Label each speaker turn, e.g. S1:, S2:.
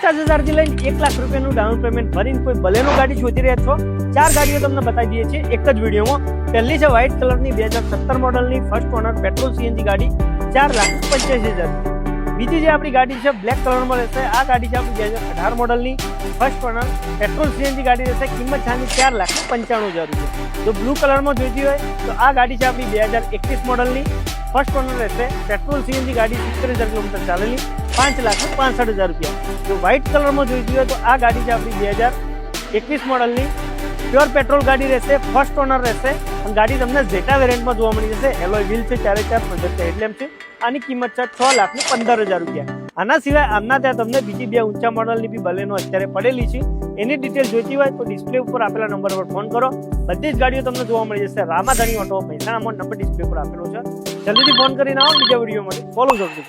S1: 50,000 થી લઈને 1 લાખ રૂપિયાનું ડાઉન પેમેન્ટ ભરીને કોઈ બલેનો ગાડી શોધી રહ્યા છો, 4 ગાડીઓ તમને બતાવી દઈએ છીએ એક જ વિડીયોમાં. પહેલી છે વ્હાઇટ કલરની 2017 મોડલની ફર્સ્ટ ઓનર પેટ્રોલ સીએનજી ગાડી, 4,85,000. બીજી જે આપણી ગાડી છે બ્લેક કલરમાં રહેશે. આ ગાડી છે આપણી 2018 મોડલની ફર્સ્ટ ઓનર પેટ્રોલ સીએનજી ગાડી રહેશે. કિંમત છે 4,95,000 રૂપિયા. જો બ્લુ કલરમાં જોઈતી હોય તો આ ગાડી છે આપણી 2021 મોડલની ફર્સ્ટ ઓનર રહેશે. પેટ્રોલ સીએનજી ગાડી 70,000 કિલોમીટર ચાલેલી, 5,65,000 રૂપિયા. જો વ્હાઇટ કલરમાં જોઈતી હોય તો આ ગાડી છે આપણી 2021 મોડલની પ્યોર પેટ્રોલ ગાડી રહેશે. ફર્સ્ટ ઓનર રહેશે અને ગાડી તમને ઝેટા વેરિયન્ટમાં જોવા મળી જશે. એલોય વ્હીલ છે, 4x4 પ્રોજેક્ટર હેડલેમ્પ છે. આની કિંમત છે 6,15,000 રૂપિયા. આના સિવાય આમના ત્યાં તમને બીજી 2 ઊંચા મોડલની બી બલેનો અત્યારે પડેલી છે. એની ડિટેલ જોઈતી હોય તો ડિસ્પ્લે ઉપર આપેલા નંબર પર ફોન કરો. બધી જ ગાડીઓ તમને જોવા મળી જશે. રામાધણી ઓટો મહેસાણામાં નંબર ડિસ્પ્લે પર આપેલો છે. જલ્દીથી ફોન કરીને આવો બીજા વિડીયો માટે. ફોલો કરજો.